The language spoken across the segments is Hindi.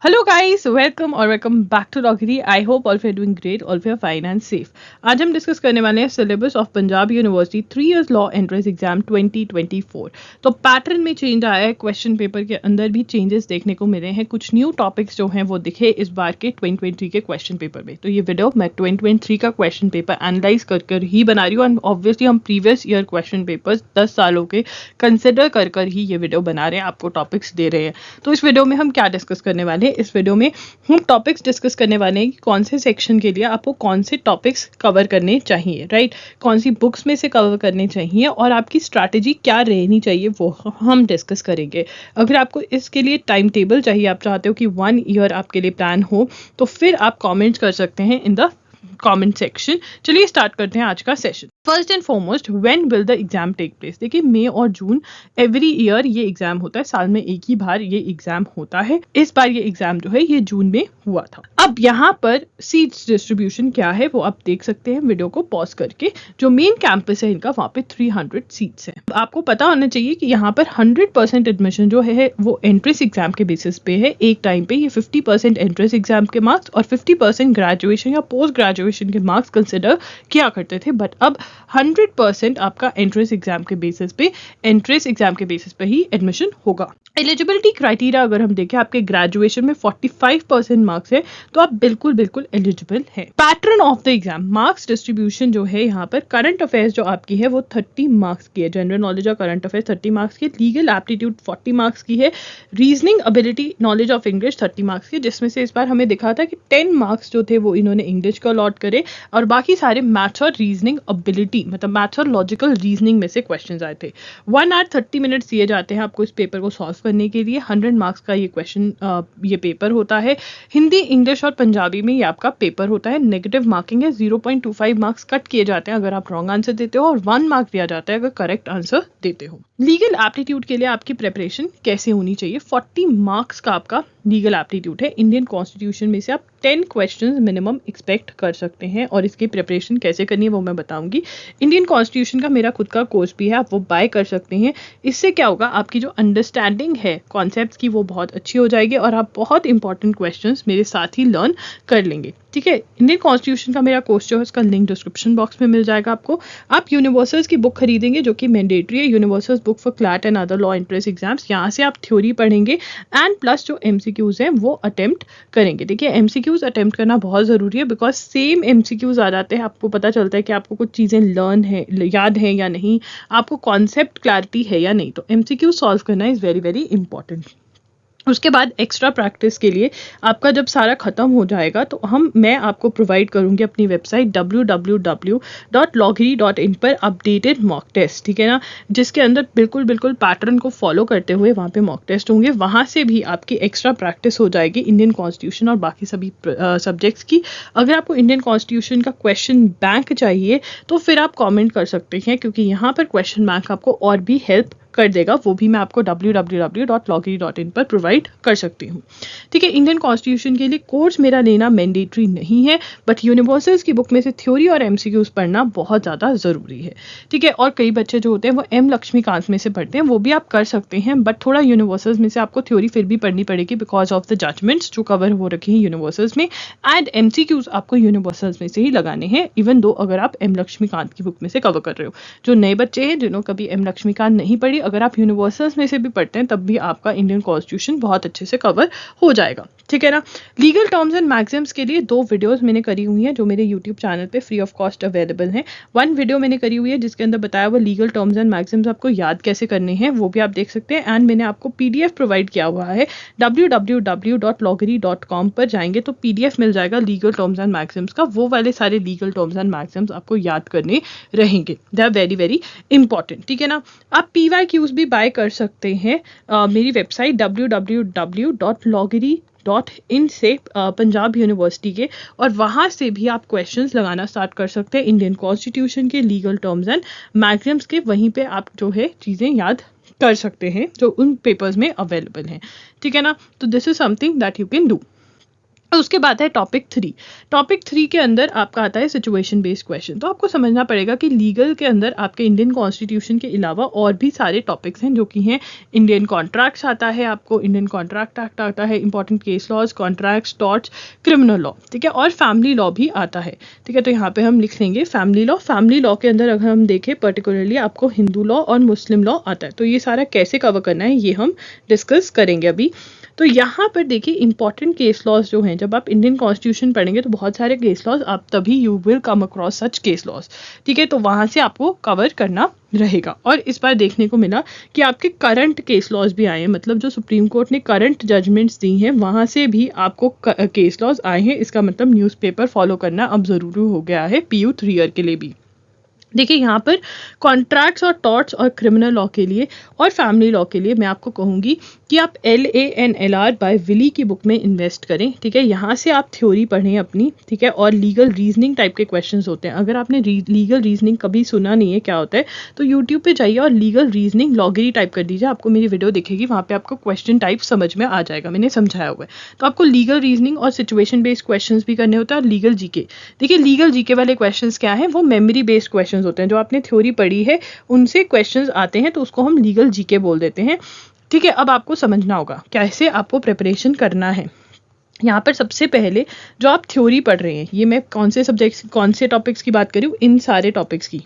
Hello guys, welcome back to Logri. I hope all of you doing great, all of you fine and safe. आज हम डिस्कस करने वाले हैं syllabus of Punjab university 3 years law entrance exam 2024। तो पैटर्न में चेंज आया है, क्वेश्चन पेपर के अंदर भी चेंजेस देखने को मिले हैं, कुछ न्यू टॉपिक्स जो हैं वो दिखे इस बार के 2023 के क्वेश्चन पेपर में। तो ये वीडियो मैं 2023 का क्वेश्चन पेपर एनालाइज कर ही बना रही हूँ एंड ऑब्वियसली हम प्रीवियस ईयर क्वेश्चन पेपर्स 10 सालों के कंसिडर कर ही ये वीडियो बना रहे हैं, आपको टॉपिक्स दे रहे हैं। तो इस वीडियो में हम क्या डिस्कस करने वाले हैं, इस वीडियो में हम टॉपिक्स डिस्कस करने वाले हैं कि कौन से सेक्शन के लिए आपको कौन से टॉपिक्स कवर करने चाहिए, राइट, कौन सी बुक्स में से कवर करने चाहिए और आपकी स्ट्रैटेजी क्या रहनी चाहिए वो हम डिस्कस करेंगे। अगर आपको इसके लिए टाइम टेबल चाहिए, आप चाहते हो कि 1 ईयर आपके लिए प्लान हो, तो फिर आप कमेंट्स कर सकते हैं इन द कमेंट सेक्शन। चलिए स्टार्ट करते हैं आज का session. First and foremost, when will the exam take place? देखिए, मई और जून एवरी ईयर ये एग्जाम होता है, साल में एक ही बार ये एग्जाम होता है। इस बार ये एग्जाम जो है ये जून में हुआ था। अब यहाँ पर सीट्स डिस्ट्रीब्यूशन क्या है वो आप देख सकते हैं वीडियो को पॉज करके। जो मेन कैंपस है इनका, वहाँ पे 300 सीट्स हैं। आपको पता होना चाहिए कि यहाँ पर 100% एडमिशन जो है वो एंट्रेंस एग्जाम के बेसिस पे है। एक टाइम पे ये 50% एंट्रेंस एग्जाम के मार्क्स और 50% ग्रेजुएशन या पोस्ट ग्रेजुएशन के मार्क्स कंसिडर किया करते थे, बट अब 100% आपका एंट्रेंस एग्जाम के बेसिस पे ही एडमिशन होगा। एलिजिबिलिटी क्राइटेरिया अगर हम देखें, आपके ग्रेजुएशन में 45% मार्क्स है तो आप बिल्कुल एलिजिबल हैं। Pattern of the exam, marks distribution जो है यहाँ पर, करंट अफेयर्स जो आपकी है वो 30 मार्क्स की है, जनरल नॉलेज और करंट अफेयर्स 30 मार्क्स की, लीगल एप्टीट्यूड 40 मार्क्स की है, reasoning ability knowledge of English 30 marks की, जिसमें से इस बार हमें दिखा था कि 10 मार्क्स जो थे वो इन्होंने इंग्लिश को अलॉट करे और बाकी सारे मैथ्स और रीजनिंग एबिलिटी, मतलब मैथ्स और लॉजिकल रीजनिंग में से क्वेश्चंस आए थे। 1 आवर 30 मिनट्स दिए जाते हैं आपको इस पेपर को सॉल्व करने के लिए। 100 मार्क्स का ये क्वेश्चन ये पेपर होता है। हिंदी, इंग्लिश और पंजाबी में ये आपका पेपर होता है। नेगेटिव मार्किंग है, 0.25 मार्क्स कट किए जाते हैं अगर आप रॉन्ग आंसर देते हो और 1 मार्क दिया जाता है अगर करेक्ट आंसर देते हो। लीगल एप्टीट्यूड के लिए आपकी प्रिपरेशन कैसे होनी चाहिए? 40 मार्क्स का आपका लीगल एप्टीट्यूड है। इंडियन कॉन्स्टिट्यूशन में से आप 10 क्वेश्चंस मिनिमम एक्सपेक्ट कर सकते हैं और इसकी प्रिपरेशन कैसे करनी है वो मैं बताऊंगी। इंडियन कॉन्स्टिट्यूशन का मेरा खुद का कोर्स भी है, आप वो बाय कर सकते हैं। इससे क्या होगा, आपकी जो अंडरस्टैंडिंग है कॉन्सेप्ट्स की वो बहुत अच्छी हो जाएगी और आप बहुत इंपॉर्टेंट क्वेश्चंस मेरे साथ ही लर्न कर लेंगे, ठीक है। इंडियन कॉन्स्टिट्यूशन का मेरा कोर्स जो है उसका लिंक डिस्क्रिप्शन बॉक्स में मिल जाएगा आपको। आप यूनिवर्सल्स की बुक खरीदेंगे जो कि मैंडेटरी है, universals book for CLAT and other law entrance exams. यहाँ से आप थ्योरी पढ़ेंगे एंड प्लस जो एमसीक्यूज हैं वो अटेम्प्ट करेंगे। देखिए, एमसीक्यूज अटेम्प्ट करना बहुत ज़रूरी है बिकॉज सेम एमसीक्यूज आ जाते हैं, आपको पता चलता है कि आपको कुछ चीज़ें लर्न है, याद है या नहीं, आपको कॉन्सेप्ट क्लैरिटी है या नहीं। तो एमसीक्यू सॉल्व करना इज़ वेरी इंपॉर्टेंट। उसके बाद एक्स्ट्रा प्रैक्टिस के लिए आपका जब सारा खत्म हो जाएगा तो मैं आपको प्रोवाइड करूंगी अपनी वेबसाइट www.logri.in पर अपडेटेड मॉक टेस्ट, ठीक है ना, जिसके अंदर बिल्कुल पैटर्न को फॉलो करते हुए वहाँ पे मॉक टेस्ट होंगे। वहाँ से भी आपकी एक्स्ट्रा प्रैक्टिस हो जाएगी इंडियन कॉन्स्टिट्यूशन और बाकी सभी सब्जेक्ट्स की। अगर आपको इंडियन कॉन्स्टिट्यूशन का क्वेश्चन बैंक चाहिए तो फिर आप कॉमेंट कर सकते हैं, क्योंकि यहाँ पर क्वेश्चन बैंक आपको और भी हेल्प कर देगा, वो भी मैं आपको www.logri.in पर प्रोवाइड कर सकती हूँ, ठीक है। इंडियन कॉन्स्टिट्यूशन के लिए कोर्स मेरा लेना मैंडेटरी नहीं है, बट यूनिवर्सल्स की बुक में से थ्योरी और एमसीक्यूज पढ़ना बहुत ज़्यादा ज़रूरी है, ठीक है। और कई बच्चे जो होते हैं वो एम लक्ष्मीकांत में से पढ़ते हैं, वो भी आप कर सकते हैं, बट थोड़ा यूनिवर्सल्स में से आपको थ्योरी फिर भी पढ़नी पड़ेगी बिकॉज ऑफ द जजमेंट्स जो कवर हो रखे हैं यूनिवर्सल्स में, एंड एमसीक्यूज आपको यूनिवर्सल्स में से ही लगाने हैं, इवन दो अगर आप एम लक्ष्मीकांत की बुक में से कवर कर रहे हो। जो नए बच्चे हैं जिन्होंने कभी एम लक्ष्मीकांत नहीं पढ़ी, अगर आप यूनिवर्सल्स में से भी पढ़ते हैं तब भी आपका इंडियन कॉन्स्टिट्यूशन बहुत अच्छे से कवर हो जाएगा, ठीक है ना। लीगल टर्म्स एंड मैक्सिम्स के लिए 2 वीडियोस मैंने करी हुई हैं जो मेरे यूट्यूब चैनल पे फ्री ऑफ कॉस्ट अवेलेबल हैं। 1 वीडियो मैंने करी हुई है जिसके अंदर बताया हुआ लीगल टर्म्स एंड मैक्सिम्स आपको याद कैसे करने हैं, वो भी आप देख सकते हैं। एंड मैंने आपको पीडीएफ प्रोवाइड किया हुआ है, www.logri.com पर जाएंगे तो पीडीएफ मिल जाएगा लीगल टर्म्स एंड मैक्सिम्स का। वो वाले सारे लीगल टर्म्स एंड मैक्सिम्स आपको याद करने रहेंगे, दे आर वेरी इंपॉर्टेंट, ठीक है ना। आप PYQs भी बाय कर सकते हैं मेरी वेबसाइट www.logri.in से पंजाब यूनिवर्सिटी के, और वहाँ से भी आप क्वेश्चंस लगाना स्टार्ट कर सकते हैं इंडियन कॉन्स्टिट्यूशन के, लीगल टर्म्स एंड मैक्सिम्स के। वहीं पे आप जो है चीज़ें याद कर सकते हैं जो उन पेपर्स में अवेलेबल हैं, ठीक है ना। तो this is something that you can do. उसके बाद है टॉपिक 3 के अंदर आपका आता है सिचुएशन बेस्ड क्वेश्चन। तो आपको समझना पड़ेगा कि लीगल के अंदर आपके इंडियन कॉन्स्टिट्यूशन के अलावा और भी सारे टॉपिक्स हैं, जो कि हैं इंडियन कॉन्ट्रैक्ट्स आता है, आपको इंडियन कॉन्ट्रैक्ट एक्ट आता है, important case laws, contracts, torts, criminal law, ठीक है, और फैमिली लॉ भी आता है, ठीक है। तो यहाँ पे हम लिख लेंगे फैमिली लॉ के अंदर अगर हम देखें पर्टिकुलरली आपको हिंदू लॉ और मुस्लिम लॉ आता है। तो ये सारा कैसे कवर करना है ये हम डिस्कस करेंगे अभी। तो यहाँ पर देखिए इंपॉर्टेंट केस लॉज जो हैं, जब आप इंडियन कॉन्स्टिट्यूशन पढ़ेंगे तो बहुत सारे केस लॉज आप तभी you will come across such case laws, ठीक है। तो वहाँ से आपको कवर करना रहेगा। और इस बार देखने को मिला कि आपके करंट केस लॉज भी आए हैं, मतलब जो सुप्रीम कोर्ट ने करंट जजमेंट्स दी हैं वहाँ से भी आपको केस लॉज आए हैं। इसका मतलब न्यूज़पेपर फॉलो करना अब ज़रूरी हो गया है PU 3 ईयर के लिए भी। देखिए यहाँ पर कॉन्ट्रैक्ट्स और टॉर्ट्स और क्रिमिनल लॉ के लिए और फैमिली लॉ के लिए मैं आपको कहूँगी कि आप LANLR बाय विली की बुक में इन्वेस्ट करें, ठीक है। यहाँ से आप थ्योरी पढ़ें अपनी, ठीक है, और लीगल रीजनिंग टाइप के क्वेश्चंस होते हैं। अगर आपने लीगल रीजनिंग कभी सुना नहीं है क्या होता है, तो यूट्यूब पे जाइए और लीगल रीजनिंग लॉगरी टाइप कर दीजिए, आपको मेरी वीडियो दिखेगी, वहाँ पे आपको क्वेश्चन टाइप समझ में आ जाएगा, मैंने समझाया हुआ है। तो आपको लीगल रीजनिंग और सिचुएशन बेस्ड क्वेश्चन भी करने होते हैं, और लीगल जीके। देखिए लीगल जीके वाले क्वेश्चन क्या है, वो मेमोरी बेस्ड क्वेश्चन होते हैं, जो आपने थ्योरी पढ़ी है उनसे क्वेश्चंस आते हैं, तो उसको हम लीगल जीके बोल देते हैं, ठीक है। अब आपको समझना होगा कैसे आपको प्रिपरेशन करना है। यहाँ पर सबसे पहले जो आप थ्योरी पढ़ रहे हैं, ये मैं कौन से सब्जेक्ट्स कौन से टॉपिक्स की बात करी हूँ, इन सारे टॉपिक्स की।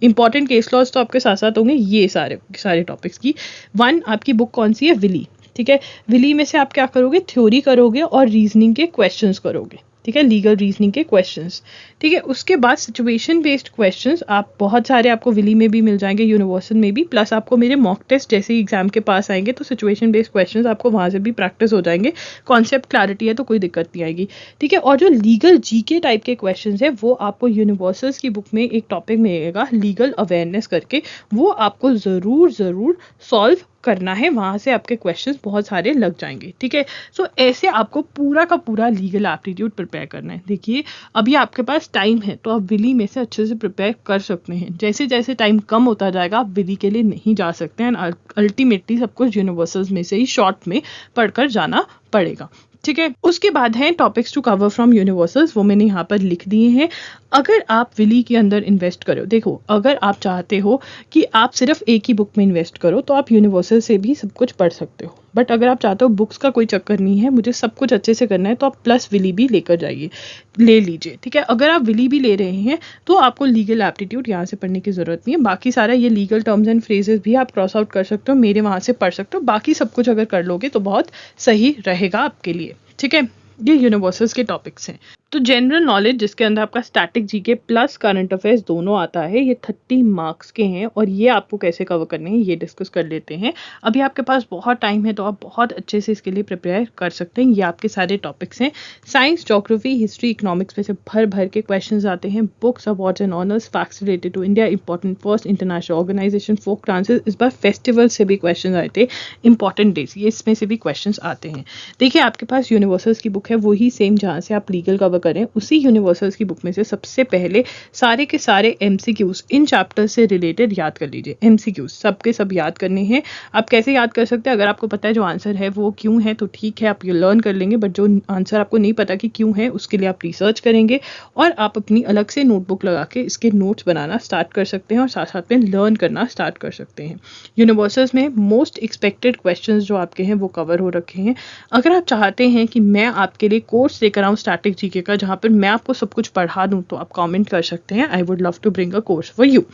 इंपॉर्टेंट केस लॉज तो आपके साथ साथ होंगे, ये सारे टॉपिक्स की। 1 आपकी बुक कौन सी है, विली, ठीक है। विली में से आप क्या करोगे, थ्योरी करोगे और रीजनिंग के क्वेश्चंस करोगे, ठीक है, लीगल रीजनिंग के क्वेश्चंस, ठीक है। उसके बाद सिचुएशन बेस्ड क्वेश्चंस आप बहुत सारे आपको विली में भी मिल जाएंगे, यूनिवर्सल में भी, प्लस आपको मेरे मॉक टेस्ट जैसे एग्जाम के पास आएंगे तो सिचुएशन बेस्ड क्वेश्चंस आपको वहाँ से भी प्रैक्टिस हो जाएंगे। कॉन्सेप्ट क्लैरिटी है तो कोई दिक्कत नहीं आएगी, ठीक है। और जो लीगल जीके टाइप के क्वेश्चंस है वो आपको यूनिवर्सल्स की बुक में एक टॉपिक मिलेगा लीगल अवेयरनेस करके, वो आपको ज़रूर सॉल्व करना है, वहाँ से आपके क्वेश्चंस बहुत सारे लग जाएंगे, ठीक है। सो ऐसे आपको पूरा का पूरा लीगल एप्टीट्यूड प्रिपेयर करना है। देखिए अभी आपके पास टाइम है तो आप विली में से अच्छे से प्रिपेयर कर सकते हैं, जैसे जैसे टाइम कम होता जाएगा आप विली के लिए नहीं जा सकते हैं, अल्टीमेटली सब कुछ यूनिवर्सल्स में से ही शॉर्ट में पढ़कर जाना पड़ेगा, ठीक है। उसके बाद है topics to cover from universals, वो मैंने यहाँ पर लिख दिए हैं। अगर आप विली के अंदर इन्वेस्ट करो, देखो अगर आप चाहते हो कि आप सिर्फ एक ही बुक में इन्वेस्ट करो तो आप यूनिवर्सल से भी सब कुछ पढ़ सकते हो, बट अगर आप चाहते हो बुक्स का कोई चक्कर नहीं है, मुझे सब कुछ अच्छे से करना है, तो आप प्लस विली भी ले लीजिए, ठीक है। अगर आप विली भी ले रहे हैं तो आपको लीगल एप्टीट्यूड यहाँ से पढ़ने की जरूरत नहीं है, बाकी सारा ये लीगल टर्म्स एंड फ्रेजेस भी आप क्रॉस आउट कर सकते हो, मेरे वहाँ से पढ़ सकते हो, बाकी सब कुछ अगर कर लोगे तो बहुत सही रहेगा आपके लिए, ठीक है। ये यूनिवर्सल्स के टॉपिक्स हैं। तो जनरल नॉलेज जिसके अंदर आपका static GK plus current affairs दोनों आता है, ये 30 मार्क्स के हैं, और ये आपको कैसे कवर करने हैं ये डिस्कस कर लेते हैं। अभी आपके पास बहुत टाइम है तो आप बहुत अच्छे से इसके लिए प्रिपेयर कर सकते हैं। ये आपके सारे टॉपिक्स हैं, साइंस, ज्योग्राफी, हिस्ट्री, इकोनॉमिक्स में से भर के क्वेश्चन आते हैं। Books, awards and honours, facts related to India, important first international organisation, folk dances, इस बार फेस्टिवल से भी क्वेश्चन आए थे, इंपॉर्टेंट डेज, ये इसमें से भी क्वेश्चन आते हैं। देखिए आपके पास यूनिवर्सल्स की बुक है, वही सेम जहाँ से आप लीगल कवर करें, उसी यूनिवर्सल्स की बुक में से सबसे पहले सारे के सारे MCQs इन चैप्टर से रिलेटेड याद कर लीजिए। MCQs सबके सब याद करने हैं। आप कैसे याद कर सकते हैं, अगर आपको पता है जो आंसर है वो क्यों है तो ठीक है, आप ये लर्न कर लेंगे, बट जो आंसर आपको नहीं पता कि क्यों है उसके लिए आप रिसर्च करेंगे और आप अपनी अलग से नोटबुक लगा के इसके नोट्स बनाना स्टार्ट कर सकते हैं और साथ साथ में लर्न करना स्टार्ट कर सकते हैं। यूनिवर्सल्स में मोस्ट एक्सपेक्टेड क्वेश्चंस जो आपके हैं वो कवर हो रखे हैं। अगर आप चाहते हैं कि मैं आपके लिए कोर्स लेकर आऊँ स्टैटिक जीके का, जहाँ पर मैं आपको सब कुछ पढ़ा दूं, तो आप कमेंट कर सकते हैं, I would love to bring a course for you,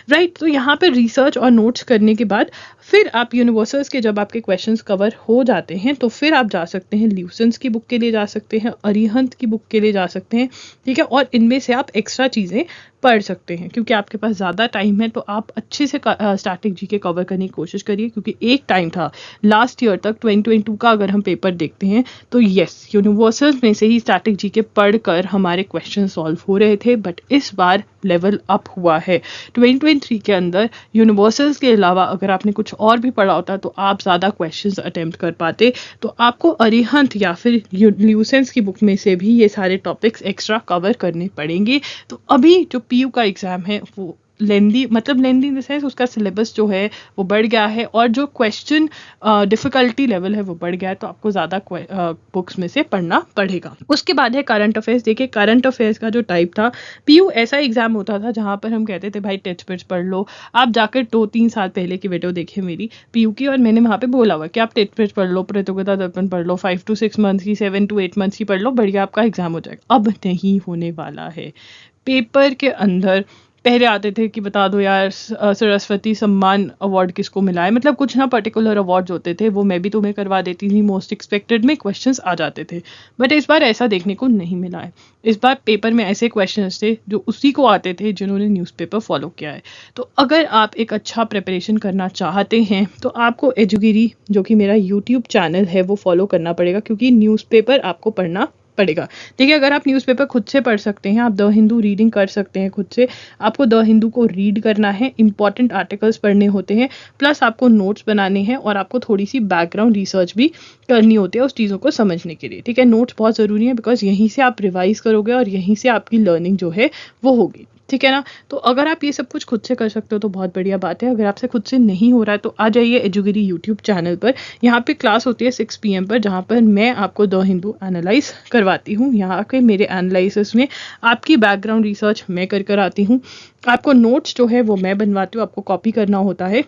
right. तो यहाँ पर रिसर्च और नोट्स करने के बाद फिर आप यूनिवर्सल्स के जब आपके क्वेश्चंस कवर हो जाते हैं तो फिर आप जा सकते हैं ल्यूसेंस की बुक के लिए जा सकते हैं, अरिहंत की बुक के लिए जा सकते हैं, ठीक है। और इनमें से आप एक्स्ट्रा चीज़ें पढ़ सकते हैं, क्योंकि आपके पास ज़्यादा टाइम है तो आप अच्छे से स्टैटिक जीके कवर करने की कोशिश करिए, क्योंकि एक टाइम था लास्ट ईयर तक 2022 का अगर हम पेपर देखते हैं तो यस यूनिवर्सल्स में से ही स्टैटिक जीके पढ़कर हमारे क्वेश्चन सॉल्व हो रहे थे, बट इस बार लेवल अप हुआ है 2023 के अंदर। यूनिवर्सल्स के अलावा अगर आपने कुछ और भी पढ़ा होता तो आप ज़्यादा क्वेश्चंस अटेम्प्ट कर पाते, तो आपको अरिहंत या फिर ल्यूसेंस की बुक में से भी ये सारे टॉपिक्स एक्स्ट्रा कवर करने पड़ेंगे। तो अभी जो PU का एग्ज़ाम है वो लेंदी, मतलब लेंदी इन द सेंस उसका सिलेबस जो है वो बढ़ गया है और जो क्वेश्चन डिफिकल्टी लेवल है वो बढ़ गया है, तो आपको ज़्यादा बुक्स में से पढ़ना पड़ेगा। उसके बाद है करंट अफेयर्स। देखिए करंट अफेयर्स का जो टाइप था, पीयू ऐसा एग्जाम होता था जहाँ पर हम कहते थे भाई टेस्ट पेज पढ़ लो। आप जाकर 2-3 साल पहले की वीडियो देखिए मेरी पीयू की, और मैंने वहाँ पे बोला हुआ कि आप टेस्ट पेज पढ़ लो, प्रतियोगिता दर्पण पढ़ लो, 5 to 6 मंथ की, 7 to 8 मंथ्स की पढ़ लो, बढ़िया आपका एग्जाम हो जाएगा। अब नहीं होने वाला है। पेपर के अंदर पहले आते थे कि बता दो यार सरस्वती सम्मान अवार्ड किसको मिला है, मतलब कुछ ना पर्टिकुलर अवार्ड्स होते थे, वो मैं भी तुम्हें करवा देती थी, मोस्ट एक्सपेक्टेड में क्वेश्चंस आ जाते थे। बट इस बार ऐसा देखने को नहीं मिला है। इस बार पेपर में ऐसे क्वेश्चंस थे जो उसी को आते थे जिन्होंने न्यूज़पेपर फॉलो किया है। तो अगर आप एक अच्छा प्रिपरेशन करना चाहते हैं तो आपको एजुगिरी, जो कि मेरा यूट्यूब चैनल है, वो फॉलो करना पड़ेगा, क्योंकि न्यूज़पेपर आपको पढ़ना पड़ेगा। देखिए अगर आप न्यूज़पेपर खुद से पढ़ सकते हैं, आप द हिंदू रीडिंग कर सकते हैं खुद से, आपको द हिंदू को रीड करना है, इंपॉर्टेंट आर्टिकल्स पढ़ने होते हैं, प्लस आपको नोट्स बनाने हैं और आपको थोड़ी सी बैकग्राउंड रिसर्च भी करनी होती है उस चीज़ों को समझने के लिए। ठीक है, नोट्स बहुत ज़रूरी है, बिकॉज यहीं से आप रिवाइज करोगे और यहीं से आपकी लर्निंग जो है वो होगी। ठीक है ना, तो अगर आप ये सब कुछ खुद से कर सकते हो तो बहुत बढ़िया बात है। अगर आपसे खुद से नहीं हो रहा है तो आ जाइए एजुगिरी यूट्यूब चैनल पर। यहाँ पे क्लास होती है 6 PM पर, जहाँ पर मैं आपको द हिंदू एनालाइज करवाती हूँ। यहाँ के मेरे एनालिसिस में आपकी बैकग्राउंड रिसर्च मैं कर आती हूँ, आपको नोट्स जो है वो मैं बनवाती हूँ, आपको कॉपी करना होता है,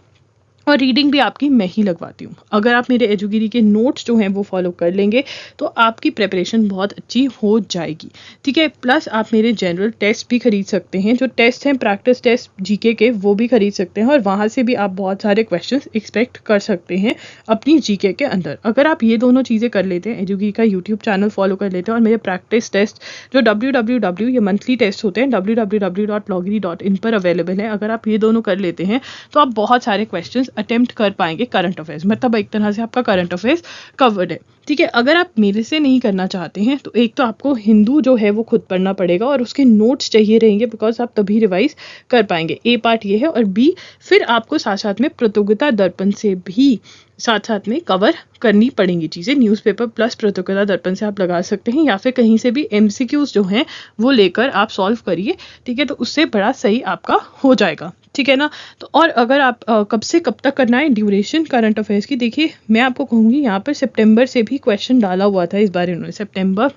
और रीडिंग भी आपकी मैं ही लगवाती हूँ। अगर आप मेरे एजुगिरी के नोट्स जो हैं वो फॉलो कर लेंगे तो आपकी प्रिपरेशन बहुत अच्छी हो जाएगी। ठीक है, प्लस आप मेरे जनरल टेस्ट भी खरीद सकते हैं, जो टेस्ट हैं प्रैक्टिस टेस्ट जीके के, वो भी खरीद सकते हैं, और वहाँ से भी आप बहुत सारे क्वेश्चंस एक्सपेक्ट कर सकते हैं अपनी जीके के अंदर। अगर आप ये दोनों चीज़ें कर लेते हैं, एजुगिरी का यूट्यूब चैनल फॉलो कर लेते हैं और मेरे प्रैक्टिस टेस्ट जो www ये मंथली टेस्ट होते हैं www.logri.in पर अवेलेबल है, अगर आप ये दोनों कर लेते हैं तो आप बहुत सारे क्वेश्चन अटेम्प्ट कर पाएंगे करंट अफेयर्स, मतलब एक तरह से आपका करंट अफेयर्स कवर्ड है। ठीक है, अगर आप मेरे से नहीं करना चाहते हैं तो एक तो आपको हिंदू जो है वो खुद पढ़ना पड़ेगा और उसके नोट्स चाहिए रहेंगे, बिकॉज आप तभी रिवाइज कर पाएंगे। ए पार्ट ये है, और बी फिर आपको साथ साथ में प्रतियोगिता दर्पण से भी साथ साथ में कवर करनी पड़ेंगी चीज़ें। न्यूज़पेपर प्लस प्रतियोगिता दर्पण से आप लगा सकते हैं, या फिर कहीं से भी MCQs जो हैं वो लेकर आप सॉल्व करिए। ठीक है, तो उससे बड़ा सही आपका हो जाएगा। ठीक है ना, तो और अगर आप कब से कब तक करना है ड्यूरेशन करंट अफेयर्स की, देखिए मैं आपको कहूँगी यहाँ पर सितंबर से भी क्वेश्चन डाला हुआ था इस बार इन्होंने, सितंबर।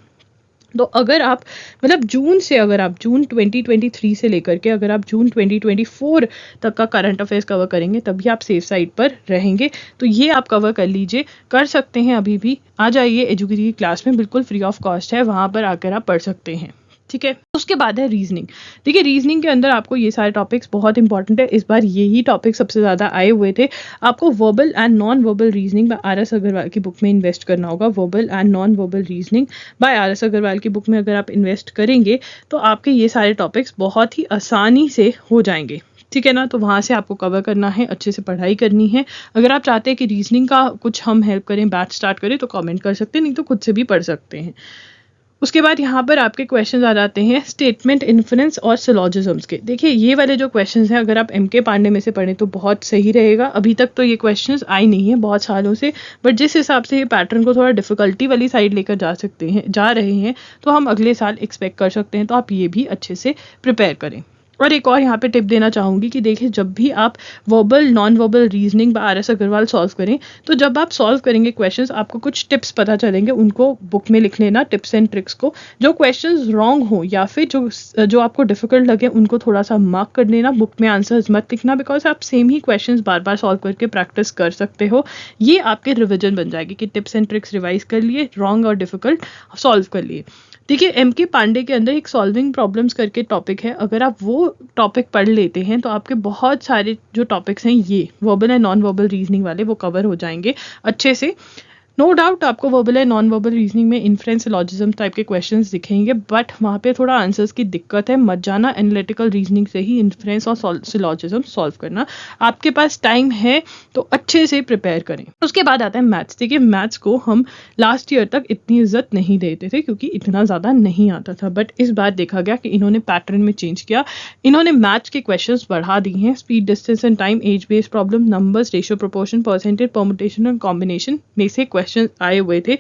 तो अगर आप मतलब जून से, अगर आप जून 2023 से लेकर के अगर आप जून 2024 तक का करंट अफेयर्स कवर करेंगे तभी आप सेफ साइड पर रहेंगे। तो ये आप कवर कर लीजिए, कर सकते हैं। अभी भी आ जाइए एजुगिरी की क्लास में, बिल्कुल फ्री ऑफ कॉस्ट है, वहाँ पर आकर आप पढ़ सकते हैं। ठीक है, उसके बाद है रीजनिंग। देखिए रीजनिंग के अंदर आपको ये सारे टॉपिक्स बहुत इंपॉर्टेंट है, इस बार यही टॉपिक सबसे ज़्यादा आए हुए थे। आपको verbal and non verbal reasoning by RS Agarwal की बुक में इन्वेस्ट करना होगा। Verbal and non verbal reasoning by RS Agarwal की बुक में अगर आप इन्वेस्ट करेंगे तो आपके ये सारे टॉपिक्स बहुत ही आसानी से हो जाएंगे। ठीक है ना, तो वहाँ से आपको कवर करना है, अच्छे से पढ़ाई करनी है। अगर आप चाहते हैं कि रीजनिंग का कुछ हम हेल्प करें, बैच स्टार्ट करें, तो कमेंट कर सकते हैं, नहीं तो खुद से भी पढ़ सकते हैं। उसके बाद यहाँ पर आपके क्वेश्चंस आ जाते हैं स्टेटमेंट, इन्फ्रेंस और सिलॉजिज्म्स के। देखिए ये वाले जो क्वेश्चंस हैं अगर आप MK पांडे में से पढ़ें तो बहुत सही रहेगा। अभी तक तो ये क्वेश्चंस आए नहीं है बहुत सालों से, बट जिस हिसाब से ये पैटर्न को थोड़ा डिफिकल्टी वाली साइड लेकर जा रहे हैं तो हम अगले साल एक्सपेक्ट कर सकते हैं। तो आप ये भी अच्छे से प्रिपेयर करें। और एक और यहाँ पे टिप देना चाहूँगी कि देखिए जब भी आप verbal non verbal reasoning by RS Agarwal solve करें तो जब आप सॉल्व करेंगे क्वेश्चंस, आपको कुछ टिप्स पता चलेंगे, उनको बुक में लिख लेना, टिप्स एंड ट्रिक्स को। जो क्वेश्चंस रॉन्ग हो या फिर जो आपको डिफिकल्ट लगे उनको थोड़ा सा मार्क कर लेना, बुक में आंसर्स मत लिखना, बिकॉज आप सेम ही क्वेश्चंस बार बार सॉल्व करके प्रैक्टिस कर सकते हो। ये आपके रिविजन बन जाएगी कि टिप्स एंड ट्रिक्स रिवाइज कर लिए, रॉन्ग और डिफिकल्ट सॉल्व कर लिए। देखिए MK पांडे के अंदर एक सॉल्विंग प्रॉब्लम्स करके टॉपिक है, अगर आप वो टॉपिक पढ़ लेते हैं तो आपके बहुत सारे जो टॉपिक्स हैं ये verbal and non verbal reasoning वाले वो कवर हो जाएंगे अच्छे से। नो डाउट आपको verbal and non verbal reasoning में इन्फ्रेंस, सिलॉजिज्म टाइप के क्वेश्चंस दिखेंगे, बट वहाँ पे थोड़ा आंसर्स की दिक्कत है। मत जाना एनालिटिकल रीजनिंग से ही इन्फ्रेंस और सिलॉजिज्म सॉल्व करना। आपके पास टाइम है तो अच्छे से प्रिपेयर करें। उसके बाद आता है मैथ्स। देखिए मैथ्स को हम लास्ट ईयर तक इतनी इज्जत नहीं देते थे क्योंकि इतना ज़्यादा नहीं आता था, बट इस बार देखा गया कि इन्होंने पैटर्न में चेंज किया। इन्होंने मैथ्स के क्वेश्चन बढ़ा दिए हैं। Speed, distance and time, age based problem, numbers, ratio, proportion, percentage, permutation और कॉम्बिनेशन में से क्वेश्चन आए हुए थे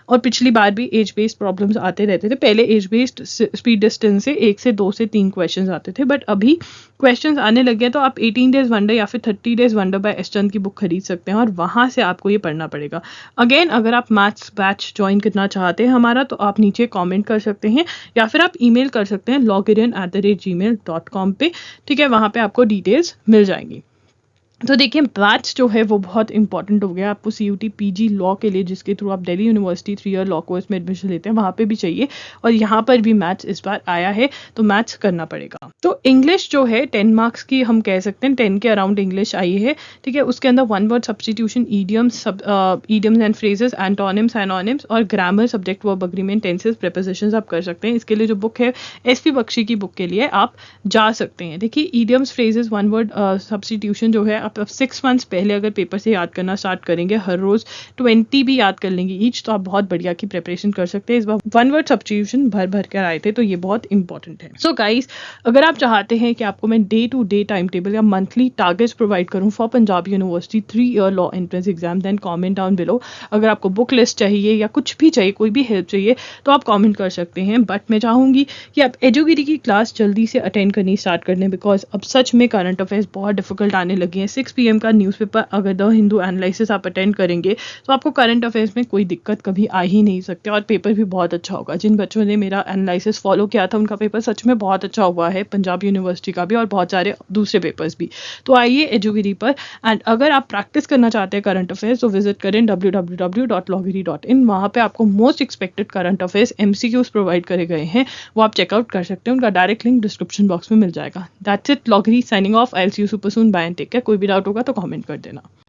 और पिछली बार भी एज बेस्ड प्रॉब्लम्स आते रहते थे। पहले एज बेस्ड स्पीड डिस्टेंस से 1 से 2 से 3 क्वेश्चंस आते थे, बट अभी क्वेश्चंस आने लग गए तो आप 18 डेज वंडर या फिर 30 डेज वंडर बाय एस चंद की बुक खरीद सकते हैं और वहाँ से आपको ये पढ़ना पड़ेगा। अगेन अगर आप मैथ्स बैच ज्वाइन करना चाहते हैं हमारा, तो आप नीचे कमेंट कर सकते हैं या फिर आप ईमेल कर सकते हैं login@gmail.com पे, ठीक है, वहाँ पे आपको डिटेल्स मिल जाएंगी। तो देखिए मैथ्स जो है वो बहुत इंपॉर्टेंट हो गया आपको CUT PG लॉ के लिए, जिसके थ्रू आप Delhi university 3 year law course में एडमिशन लेते हैं, वहाँ पे भी चाहिए और यहाँ पर भी मैथ्स इस बार आया है तो मैथ्स करना पड़ेगा। तो इंग्लिश जो है 10 मार्क्स की हम कह सकते हैं, 10 के अराउंड इंग्लिश आई है, ठीक है। उसके अंदर one word substitution, idioms and phrases, antonyms, synonyms और grammar, subject verb agreement, tenses, prepositions आप कर सकते हैं। इसके लिए जो बुक है SP बख्शी की बुक के लिए आप जा सकते हैं। देखिए idioms, phrases, one word substitution जो है आप 6 मंथ्स पहले अगर पेपर से याद करना स्टार्ट करेंगे, हर रोज 20 भी याद कर लेंगे ईच, तो आप बहुत बढ़िया की प्रिपरेशन कर सकते हैं। इस बार वन वर्ड सब्सटीट्यूशन भर कर आए थे तो ये बहुत इंपॉर्टेंट है। सो गाइस, अगर आप चाहते हैं कि आपको मैं day to day time table या मंथली टारगेट्स प्रोवाइड करूं for Punjab university 3 year law entrance exam, then comment down below. अगर आपको बुक लिस्ट चाहिए या कुछ भी चाहिए, कोई भी हेल्प चाहिए, तो आप कमेंट कर सकते हैं। बट मैं चाहूंगी कि आप एजुगिरी की क्लास जल्दी से अटेंड करनी स्टार्ट कर दें, बिकॉज अब सच में करंट अफेयर्स बहुत डिफिकल्ट आने लगे हैं। 6 PM का न्यूज़पेपर अगर द हिंदू एनालिसिस आप अटेंड करेंगे तो आपको करंट अफेयर्स में कोई दिक्कत कभी आ ही नहीं सकते और पेपर भी बहुत अच्छा होगा। जिन बच्चों ने मेरा एनालिसिस फॉलो किया था उनका पेपर सच में बहुत अच्छा हुआ है, पंजाब यूनिवर्सिटी का भी और बहुत सारे दूसरे पेपर्स भी। तो आइए एजुगिरी पर, एंड अगर आप प्रैक्टिस करना चाहते हैं करंट अफेयर्स तो विजिट करें www.logiri.in। वहाँ पे आपको most expected current affairs MCQs provide करे गए हैं, वो आप चेकआउट कर सकते हैं। उनका डायरेक्ट लिंक डिस्क्रिप्शन बॉक्स में मिल जाएगा। That's it, Logri signing off. I will see you super soon, bye and take care. कोई भी डाउट होगा तो कमेंट कर देना।